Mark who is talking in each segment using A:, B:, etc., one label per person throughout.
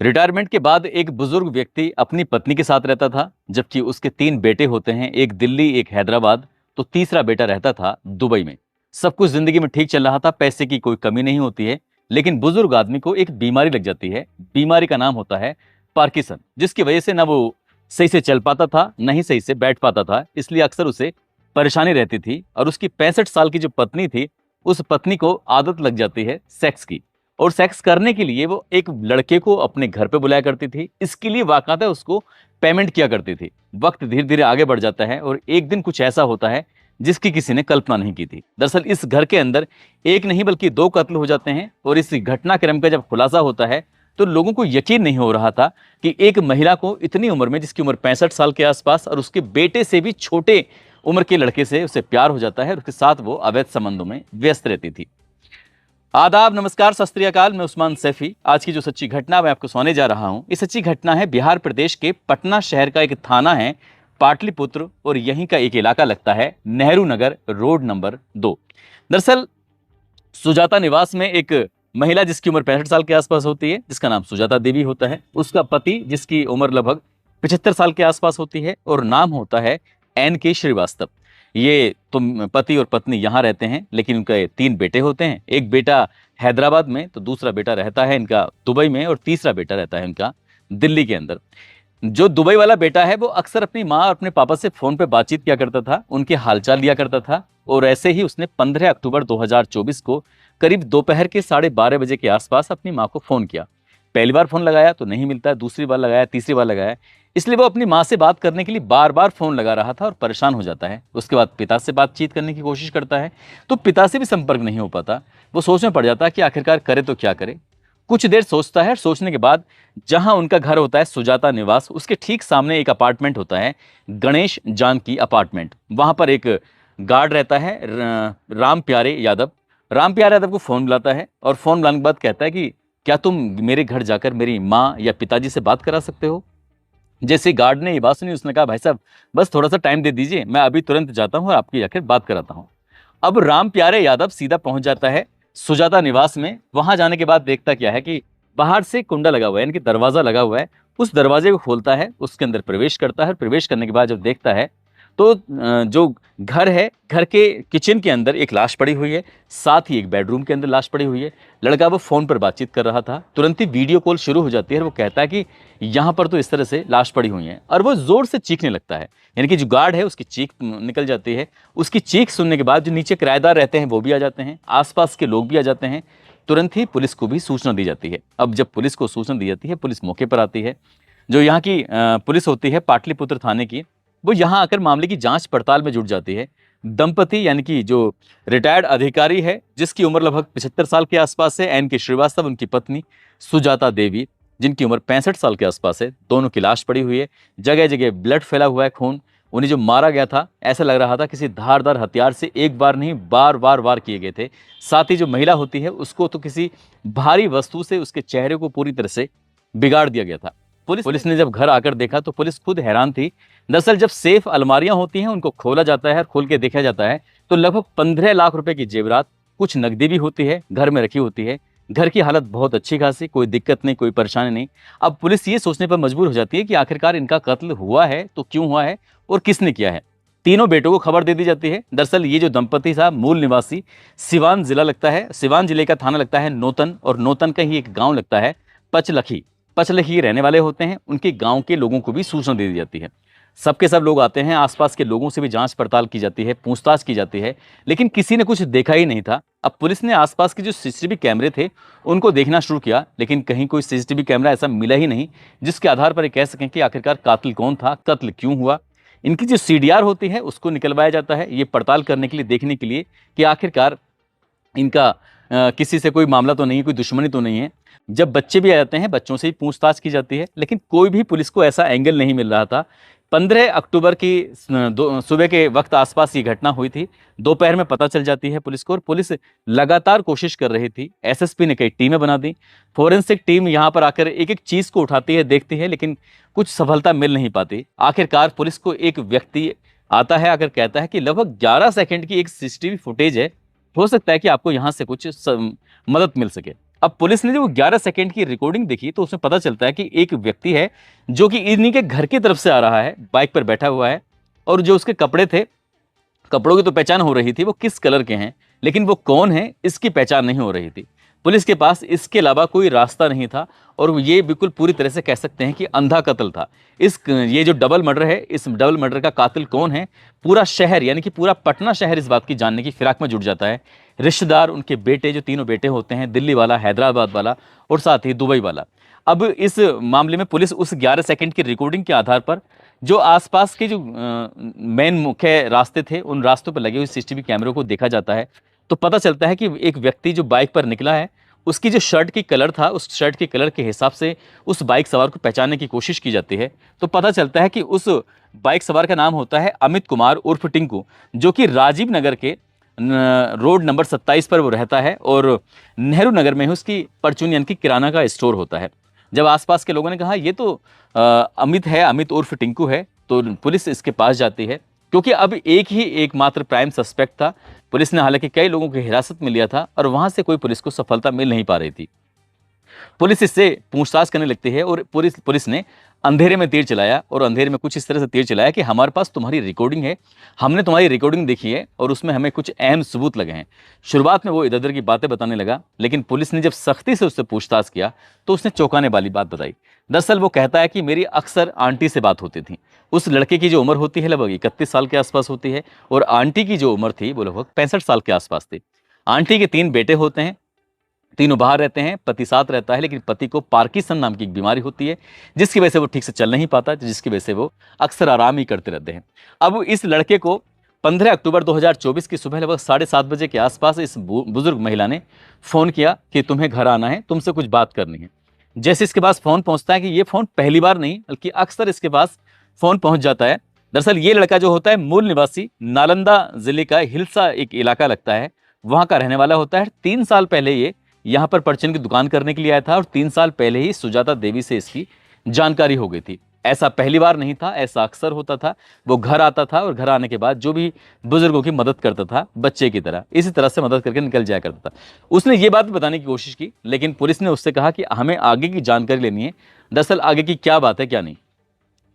A: Retirement के बाद एक बुजुर्ग व्यक्ति अपनी पत्नी के साथ रहता था, जबकि उसके 3 बेटे होते हैं, एक दिल्ली, एक हैदराबाद, तो तीसरा बेटा रहता था दुबई में। सब कुछ जिंदगी में ठीक चल रहा था, पैसे की कोई कमी नहीं होती है। लेकिन बुजुर्ग आदमी को एक बीमारी लग जाती है। बीमारी का नाम होता है पार्किंसन, जिसकी वजह से ना वो सही से चल पाता था, न ही सही से बैठ पाता था। इसलिए अक्सर उसे परेशानी रहती थी। और उसकी 65 साल की जो पत्नी थी, उस पत्नी को आदत लग जाती है सेक्स की। और सेक्स करने के लिए वो एक लड़के को अपने घर पे बुलाया करती थी। इसके लिए बाकायदा उसको पेमेंट किया करती थी। वक्त धीरे धीरे आगे बढ़ जाता है और एक दिन कुछ ऐसा होता है जिसकी किसी ने कल्पना नहीं की थी। दरअसल इस घर के अंदर एक नहीं बल्कि 2 कत्ल हो जाते हैं। और इस घटनाक्रम का जब खुलासा होता है तो लोगों को यकीन नहीं हो रहा था कि एक महिला को इतनी उम्र में, जिसकी उम्र 65 साल के आसपास और उसके बेटे से भी छोटे उम्र के लड़के से उसे प्यार हो जाता है और उसके साथ वो अवैध संबंधों में व्यस्त रहती थी। आदाब, नमस्कार, सत श्री अकाल। मैं उस्मान सैफी। आज की जो सच्ची घटना मैं आपको सुनाने जा रहा हूं, ये सच्ची घटना है बिहार प्रदेश के पटना शहर का एक थाना है पाटलिपुत्र, और यहीं का एक इलाका लगता है नेहरू नगर, रोड नंबर 2। दरअसल सुजाता निवास में एक महिला जिसकी उम्र 65 साल के आसपास होती है, जिसका नाम सुजाता देवी होता है, उसका पति जिसकी उम्र लगभग 75 साल के आसपास होती है और नाम होता है NK श्रीवास्तव। ये तुम पति और पत्नी यहाँ रहते हैं, लेकिन उनके 3 बेटे होते हैं। एक बेटा हैदराबाद में, तो दूसरा बेटा रहता है इनका दुबई में, और तीसरा बेटा रहता है इनका दिल्ली के अंदर। जो दुबई वाला बेटा है वो अक्सर अपनी माँ और अपने पापा से फोन पे बातचीत किया करता था, उनके हालचाल लिया करता था। और ऐसे ही उसने 15 अक्टूबर 2024 को करीब दोपहर के 12:30 बजे के आसपास अपनी माँ को फोन किया। पहली बार फोन लगाया तो नहीं मिलता, दूसरी बार लगाया, तीसरी बार लगाया। इसलिए वो अपनी माँ से बात करने के लिए बार बार फोन लगा रहा था और परेशान हो जाता है। उसके बाद पिता से बातचीत करने की कोशिश करता है तो पिता से भी संपर्क नहीं हो पाता। वो सोच में पड़ जाता है कि आखिरकार करे तो क्या करे। कुछ देर सोचता है। सोचने के बाद जहां उनका घर होता है सुजाता निवास, उसके ठीक सामने एक अपार्टमेंट होता है, गणेश जानकी अपार्टमेंट। वहां पर एक गार्ड रहता है, राम प्यारे यादव। राम प्यारे यादव को फोन बुलाता है और फोन बुलाने के बाद कहता है कि क्या तुम मेरे घर जाकर मेरी माँ या पिताजी से बात करा सकते हो। जैसे गार्ड ने ये बात सुनी, उसने कहा भाई साहब बस थोड़ा सा टाइम दे दीजिए, मैं अभी तुरंत जाता हूँ और आपकी जाकर बात कराता हूँ। अब राम प्यारे यादव सीधा पहुंच जाता है सुजाता निवास में। वहां जाने के बाद देखता क्या है कि बाहर से कुंडा लगा हुआ है, यानी कि दरवाजा लगा हुआ है। उस दरवाजे को खोलता है, उसके अंदर प्रवेश करता है। प्रवेश करने के बाद जब देखता है तो जो घर है, घर के किचन के अंदर एक लाश पड़ी हुई है, साथ ही एक बेडरूम के अंदर लाश पड़ी हुई है। लड़का वो फोन पर बातचीत कर रहा था, तुरंत ही वीडियो कॉल शुरू हो जाती है और वो कहता है कि यहाँ पर तो इस तरह से लाश पड़ी हुई है, और वो जोर से चीखने लगता है। यानी कि जो गार्ड है उसकी चीख निकल जाती है। उसकी चीख सुनने के बाद जो नीचे किराएदार रहते हैं वो भी आ जाते हैं, आसपास के लोग भी आ जाते हैं। तुरंत ही पुलिस को भी सूचना दी जाती है। अब जब पुलिस को सूचना दी जाती है, पुलिस मौके पर आती है। जो यहाँ की पुलिस होती है पाटलिपुत्र थाने की, वो यहाँ आकर मामले की जांच पड़ताल में जुट जाती है। दंपति यानी कि जो रिटायर्ड अधिकारी है, जिसकी उम्र लगभग 75 साल के आसपास है, NK श्रीवास्तव, उनकी पत्नी सुजाता देवी जिनकी उम्र 65 साल के आसपास है, दोनों की लाश पड़ी हुई है। जगह जगह ब्लड फैला हुआ है, खून। उन्हें जो मारा गया था ऐसा लग रहा था किसी धारदार हथियार से एक बार नहीं बार बार वार किए गए थे। साथ ही जो महिला होती है उसको तो किसी भारी वस्तु से उसके चेहरे को पूरी तरह से बिगाड़ दिया गया था। पुलिस ने जब घर आकर देखा तो पुलिस खुद हैरान थी। दरअसल जब सेफ अलमारियां होती हैं उनको खोला जाता है और खोल के देखा जाता है तो लगभग 15 लाख रुपए की जेवरात, कुछ नकदी भी होती है, घर में रखी होती है। घर की हालत बहुत अच्छी खासी, कोई दिक्कत नहीं, कोई परेशानी नहीं। अब पुलिस ये सोचने पर मजबूर हो जाती है कि आखिरकार इनका कत्ल हुआ है तो क्यों हुआ है और किसने किया है। तीनों बेटों को खबर दे दी जाती है। दरअसल ये जो दंपति था मूल निवासी सिवान जिला लगता है, सिवान जिले का थाना लगता है नौतन, और नौतन का ही एक गांव लगता है पचलखी। पचलखी रहने वाले होते हैं। उनके गांव के लोगों को भी सूचना दे दी जाती है। सबके सब लोग आते हैं, आसपास के लोगों से भी जांच पड़ताल की जाती है, पूछताछ की जाती है, लेकिन किसी ने कुछ देखा ही नहीं था। अब पुलिस ने आसपास के जो CCTV कैमरे थे उनको देखना शुरू किया, लेकिन कहीं कोई CCTV कैमरा ऐसा मिला ही नहीं जिसके आधार पर ये कह सकें कि आखिरकार कातिल कौन था, कत्ल क्यों हुआ। इनकी जो CDR होती है उसको निकलवाया जाता है, ये पड़ताल करने के लिए, देखने के लिए कि आखिरकार इनका किसी से कोई मामला तो नहीं है, कोई दुश्मनी तो नहीं है। जब बच्चे भी आ जाते हैं, बच्चों से ही पूछताछ की जाती है, लेकिन कोई भी पुलिस को ऐसा एंगल नहीं मिल रहा था। 15 अक्टूबर की सुबह के वक्त आसपास ये घटना हुई थी। दोपहर में पता चल जाती है पुलिस को, और पुलिस लगातार कोशिश कर रही थी। SSP ने कई टीमें बना दी, फोरेंसिक टीम यहाँ पर आकर एक एक चीज को उठाती है, देखती है, लेकिन कुछ सफलता मिल नहीं पाती। आखिरकार पुलिस को एक व्यक्ति आता है, आकर कहता है कि लगभग 11 सेकंड की एक CCTV फुटेज है, हो सकता है कि आपको यहाँ से कुछ मदद मिल सके। अब पुलिस ने जो 11 सेकंड की रिकॉर्डिंग देखी तो उसमें पता चलता है कि एक व्यक्ति है जो कि इन्हीं के घर की तरफ से आ रहा है, बाइक पर बैठा हुआ है, और जो उसके कपड़े थे, कपड़ों की तो पहचान हो रही थी वो किस कलर के हैं, लेकिन वो कौन है इसकी पहचान नहीं हो रही थी। पुलिस के पास इसके अलावा कोई रास्ता नहीं था, और ये बिल्कुल पूरी तरह से कह सकते हैं कि अंधा कत्ल था। ये जो डबल मर्डर है, इस डबल मर्डर का कातिल कौन है, पूरा शहर यानी कि पूरा पटना शहर इस बात की जानने की फिराक में जुट जाता है। रिश्तेदार, उनके बेटे, जो तीनों बेटे होते हैं, दिल्ली वाला, हैदराबाद वाला और साथ ही दुबई वाला। अब इस मामले में पुलिस उस 11 सेकंड की रिकॉर्डिंग के आधार पर जो आसपास के जो मेन मुख्य रास्ते थे, उन रास्तों पर लगे हुए सीसीटीवी कैमरों को देखा जाता है, तो पता चलता है कि एक व्यक्ति जो बाइक पर निकला है, उसकी जो शर्ट की कलर था, उस शर्ट के कलर के हिसाब से उस बाइक सवार को पहचानने की कोशिश की जाती है। तो पता चलता है कि उस बाइक सवार का नाम होता है अमित कुमार उर्फ टिंकू, जो कि राजीव नगर के रोड नंबर 27 पर वो रहता है, और नेहरू नगर में उसकी परचून यानी कि किराना का स्टोर होता है। जब आसपास के लोगों ने कहा ये तो अमित है, अमित उर्फ टिंकू है, तो पुलिस इसके पास जाती है, क्योंकि अब एकमात्र प्राइम सस्पेक्ट था। पुलिस ने हालांकि कई लोगों को हिरासत में लिया था, और वहां से कोई पुलिस को सफलता मिल नहीं पा रही थी। पुलिस इससे पूछताछ करने लगती है, और पुलिस ने अंधेरे में तीर चलाया, और अंधेरे में कुछ इस तरह से तीर चलाया कि हमारे पास तुम्हारी रिकॉर्डिंग है, हमने तुम्हारी रिकॉर्डिंग देखी है, और उसमें हमें कुछ अहम सबूत लगे हैं। शुरुआत में वो इधर उधर की बातें बताने लगा, लेकिन पुलिस ने जब सख्ती से उससे पूछताछ किया तो उसने चौंकाने वाली बात बताई। दरअसल वो कहता है कि मेरी अक्सर आंटी से बात होती थी। उस लड़के की जो उम्र होती है लगभग 31 साल के आसपास होती है, और आंटी की जो उम्र थी वो लगभग 65 साल के आसपास थी। आंटी के 3 बेटे होते हैं, तीनों बाहर रहते हैं, पति साथ रहता है, लेकिन पति को पार्किंसन नाम की एक बीमारी होती है, जिसकी वजह से वो ठीक से चल नहीं पाता, जिसकी वजह से वो अक्सर आराम ही करते रहते हैं। अब इस लड़के को 15 अक्टूबर 2024 की सुबह लगभग 7:30 बजे के आसपास इस बुजुर्ग महिला ने फोन किया कि तुम्हें घर आना है, तुमसे कुछ बात करनी है। जैसे इसके पास फोन पहुंचता है, कि ये फोन पहली बार नहीं बल्कि अक्सर इसके पास फोन पहुंच जाता है। दरअसल ये लड़का जो होता है मूल निवासी नालंदा जिले का हिल्सा एक इलाका लगता है, वहां का रहने वाला होता है। 3 साल पहले ये यहाँ पर परचून की दुकान करने के लिए आया था, और 3 साल पहले ही सुजाता देवी से इसकी जानकारी हो गई थी। ऐसा पहली बार नहीं था, ऐसा अक्सर होता था। वो घर आता था, और घर आने के बाद जो भी बुजुर्गों की मदद करता था, बच्चे की तरह इसी तरह से मदद करके निकल जाया करता था। उसने ये बात बताने की कोशिश की, लेकिन पुलिस ने उससे कहा कि हमें आगे की जानकारी लेनी है, दरअसल आगे की क्या बात है क्या नहीं।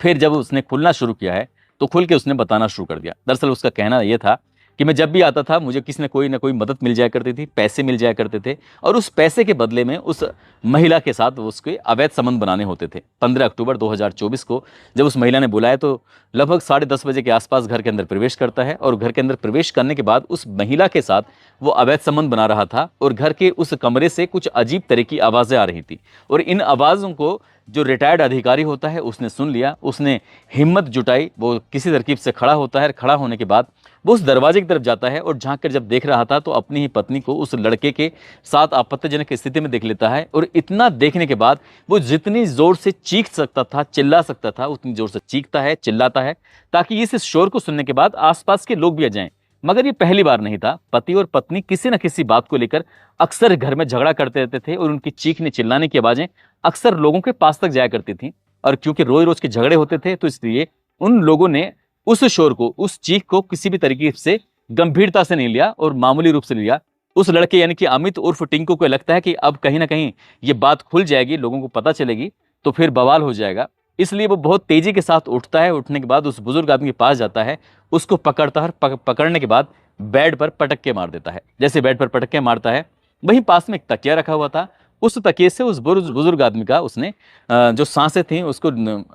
A: फिर जब उसने खुलना शुरू किया है, तो खुल के उसने बताना शुरू कर दिया। दरअसल उसका कहना यह था कि मैं जब भी आता था, मुझे किसी न कोई मदद मिल जाया करती थी, पैसे मिल जाया करते थे, और उस पैसे के बदले में उस महिला के साथ उसके अवैध संबंध बनाने होते थे। 15 अक्टूबर 2024 को जब उस महिला ने बुलाया, तो लगभग 10:30 बजे के आसपास घर के अंदर प्रवेश करता है, और घर के अंदर प्रवेश करने के बाद उस महिला के साथ वो अवैध संबंध बना रहा था, और घर के उस कमरे से कुछ अजीब तरह की आवाज़ें आ रही थी, और इन आवाज़ों को जो रिटायर्ड अधिकारी होता है उसने सुन लिया। उसने हिम्मत जुटाई, वो किसी तरकीब से खड़ा होता है। खड़ा होने के बाद वो उस दरवाजे की तरफ जाता है, और झांक कर जब देख रहा था तो अपनी ही पत्नी को उस लड़के के साथ आपत्तिजनक स्थिति में देख लेता है। और इतना देखने के बाद वो जितनी जोर से चीख सकता था, चिल्ला सकता था, उतनी जोर से चीखता है, चिल्लाता है, ताकि इस शोर को सुनने के बाद आसपास के लोग भी आ जाएं। मगर ये पहली बार नहीं था। पति और पत्नी किसी न किसी बात को लेकर अक्सर घर में झगड़ा करते रहते थे, और उनकी चीखने चिल्लाने की आवाजें अक्सर लोगों के पास तक जाया करती थी। और क्योंकि रोज रोज के झगड़े होते थे, तो इसलिए उन लोगों ने उस शोर को, उस चीख को किसी भी तरीके से गंभीरता से नहीं लिया, और मामूली रूप से लिया। उस लड़के यानी कि अमित उर्फ टिंकू को लगता है कि अब कहीं ना कहीं ये बात खुल जाएगी, लोगों को पता चलेगी, तो फिर बवाल हो जाएगा। इसलिए वो बहुत तेजी के साथ उठता है। उठने के बाद उस बुजुर्ग आदमी के पास जाता है, उसको पकड़ता है, पकड़ने के बाद बेड पर पटक के मार देता है। जैसे बेड पर पटक के मारता है, वहीं पास में एक तकिया रखा हुआ था, उस तकिए से उस बुजुर्ग आदमी का उसने जो सांसें थी उसको,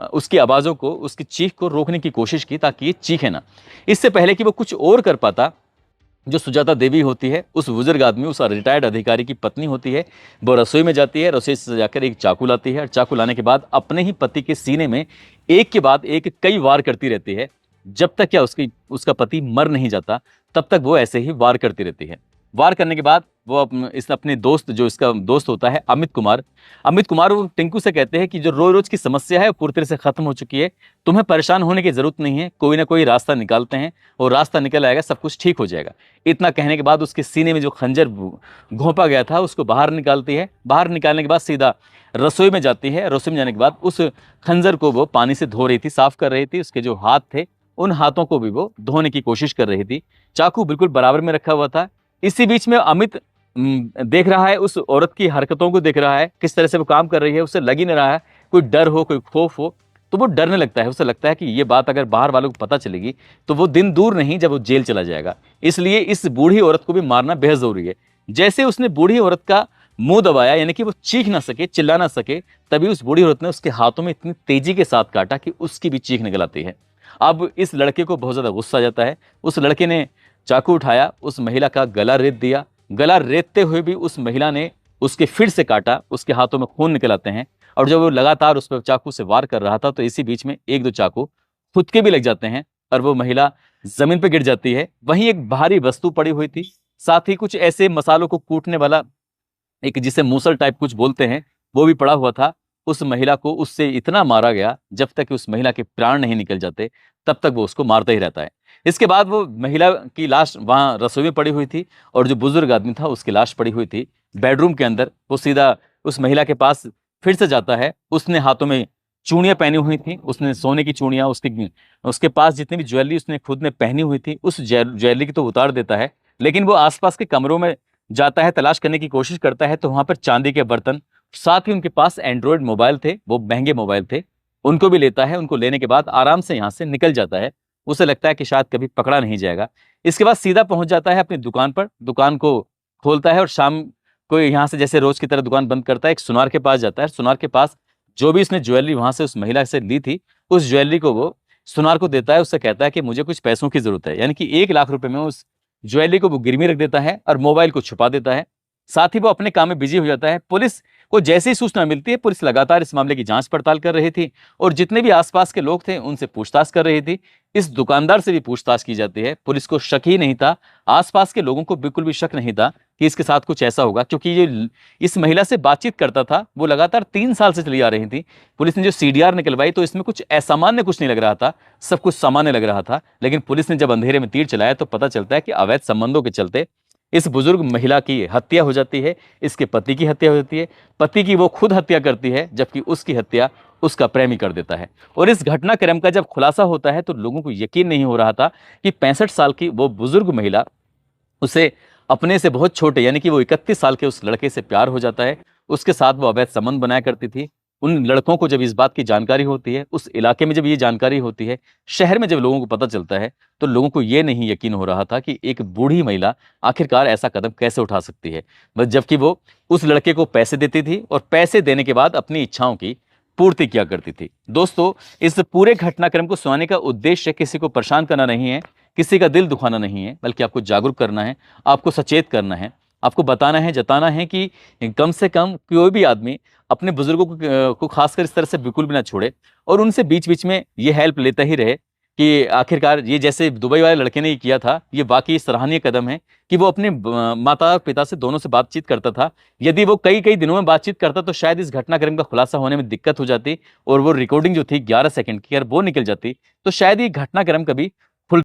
A: उसकी आवाज़ों को, उसकी चीख को रोकने की कोशिश की, ताकि ये चीखे ना। इससे पहले कि वो कुछ और कर पाता, जो सुजाता देवी होती है, उस बुजुर्ग आदमी, उस रिटायर्ड अधिकारी की पत्नी होती है, वो रसोई में जाती है। रसोई से जाकर एक चाकू लाती है, और चाकू लाने के बाद अपने ही पति के सीने में एक के बाद एक कई वार करती रहती है। जब तक क्या उसका पति मर नहीं जाता, तब तक वो ऐसे ही वार करती रहती है। वार करने के बाद वो अपने दोस्त, जो इसका दोस्त होता है अमित कुमार वो टिंकू से कहते हैं कि जो रोज रोज की समस्या है वो पूरी तरह से खत्म हो चुकी है, तुम्हें परेशान होने की जरूरत नहीं है, कोई ना कोई रास्ता निकालते हैं, और रास्ता निकल आएगा, सब कुछ ठीक हो जाएगा। इतना कहने के बाद उसके सीने में जो खंजर घोंपा गया था उसको बाहर निकालती है। बाहर निकालने के बाद सीधा रसोई में जाती है। रसोई में जाने के बाद उस खंजर को वो पानी से धो रही थी, साफ कर रही थी। उसके जो हाथ थे, उन हाथों को भी वो धोने की कोशिश कर रही थी। चाकू बिल्कुल बराबर में रखा हुआ था। इसी बीच में अमित देख रहा है, उस औरत की हरकतों को देख रहा है, किस तरह से वो काम कर रही है, उसे लग ही नहीं रहा है कोई डर हो, कोई खौफ हो, तो वो डरने लगता है। उसे लगता है कि ये बात अगर बाहर वालों को पता चलेगी तो वो दिन दूर नहीं जब वो जेल चला जाएगा। इसलिए इस बूढ़ी औरत को भी मारना बेहद जरूरी है। जैसे उसने बूढ़ी औरत का मुंह दबाया, यानी कि वो चीख ना सके, चिल्ला ना सके, तभी उस बूढ़ी औरत ने उसके हाथों में इतनी तेजी के साथ काटा कि उसकी भी चीख निकल आती है। अब इस लड़के को बहुत ज्यादा गुस्सा आ जाता है। उस लड़के ने चाकू उठाया, उस महिला का गला रेत दिया। गला रेतते हुए भी उस महिला ने उसके फिर से काटा, उसके हाथों में खून निकल आते हैं। और जब वो लगातार उस पर चाकू से वार कर रहा था तो इसी बीच में एक दो चाकू खुद के भी लग जाते हैं और वो महिला जमीन पर गिर जाती है। वहीं एक भारी वस्तु पड़ी हुई थी, साथ ही कुछ ऐसे मसालों को कूटने वाला एक, जिसे मूसल टाइप कुछ बोलते हैं, वो भी पड़ा हुआ था। उस महिला को उससे इतना मारा गया, जब तक कि उस महिला के प्राण नहीं निकल जाते तब तक वो उसको मारता ही रहता है। इसके बाद वो महिला की लाश वहां रसोई में पड़ी हुई थी और जो बुजुर्ग आदमी था उसकी लाश पड़ी हुई थी बेडरूम के अंदर। वो सीधा उस महिला के पास फिर से जाता है। उसने हाथों में चूड़ियां पहनी हुई थी, उसने सोने की चूड़ियां, उसके पास जितनी भी ज्वेलरी उसने खुद ने पहनी हुई थी उस ज्वेलरी की तो उतार देता है। लेकिन वो आसपास के कमरों में जाता है, तलाश करने की कोशिश करता है, तो वहां पर चांदी के बर्तन, साथ ही उनके पास एंड्रॉयड मोबाइल थे, वो महंगे मोबाइल थे, उनको भी लेता है। उनको लेने के बाद आराम से यहाँ से निकल जाता है। उसे लगता है कि शायद कभी पकड़ा नहीं जाएगा। इसके बाद सीधा पहुंच जाता है अपनी दुकान पर, दुकान को खोलता है और शाम को यहाँ से जैसे रोज की तरह दुकान बंद करता है, एक सुनार के पास जाता है। सुनार के पास जो भी उसने ज्वेलरी वहां से उस महिला से ली थी, उस ज्वेलरी को वो सुनार को देता है। उससे कहता है कि मुझे कुछ पैसों की जरूरत है, यानी कि 1 लाख रुपए में उस ज्वेलरी को वो गिरवी रख देता है और मोबाइल को छुपा देता है। साथ ही वो अपने काम में बिजी हो जाता है। पुलिस को जैसे ही सूचना मिलती है, पुलिस लगातार इस मामले की जांच पड़ताल कर रही थी और जितने भी आसपास के लोग थे उनसे पूछताछ कर रही थी। इस दुकानदार से भी पूछताछ की जाती है। पुलिस को शक ही नहीं था, आसपास के लोगों को बिल्कुल भी शक नहीं था कि इसके साथ कुछ ऐसा होगा, क्योंकि ये इस महिला से बातचीत करता था, वो लगातार 3 साल से चली आ रही थी। पुलिस ने जो सीडीआर निकलवाई तो इसमें कुछ असामान्य कुछ नहीं लग रहा था, सब कुछ सामान्य लग रहा था। लेकिन पुलिस ने जब अंधेरे में तीर चलाया तो पता चलता है कि अवैध संबंधों के चलते इस बुजुर्ग महिला की हत्या हो जाती है, इसके पति की हत्या हो जाती है। पति की वो खुद हत्या करती है, जबकि उसकी हत्या उसका प्रेमी कर देता है। और इस घटनाक्रम का जब खुलासा होता है तो लोगों को यकीन नहीं हो रहा था कि 65 साल की वो बुजुर्ग महिला उसे अपने से बहुत छोटे, यानी कि वो 31 साल के उस लड़के से प्यार हो जाता है। उसके साथ वो अवैध संबंध बनाया करती थी। उन लड़कों को जब इस बात की जानकारी होती है, उस इलाके में जब ये जानकारी होती है, शहर में जब लोगों को पता चलता है, तो लोगों को ये नहीं यकीन हो रहा था कि एक बूढ़ी महिला आखिरकार ऐसा कदम कैसे उठा सकती है। बस जबकि वो उस लड़के को पैसे देती थी और पैसे देने के बाद अपनी इच्छाओं की पूर्ति किया करती थी। दोस्तों, इस पूरे घटनाक्रम को सुनाने का उद्देश्य किसी को परेशान करना नहीं है, किसी का दिल दुखाना नहीं है, बल्कि आपको जागरूक करना है, आपको सचेत करना है, आपको बताना है, जताना है कि कम से कम कोई भी आदमी अपने बुजुर्गों को खासकर इस तरह से बिल्कुल भी ना छोड़े और उनसे बीच बीच में ये हेल्प लेता ही रहे कि आखिरकार ये जैसे दुबई वाले लड़के ने किया था, ये वाकई सराहनीय कदम है कि वो अपने माता पिता से दोनों से बातचीत करता था। यदि वो कई कई दिनों में बातचीत करता तो शायद इस घटनाक्रम का खुलासा होने में दिक्कत हो जाती और वो रिकॉर्डिंग जो थी 11 सेकंड की, अगर वो निकल जाती तो शायद ये घटनाक्रम कभी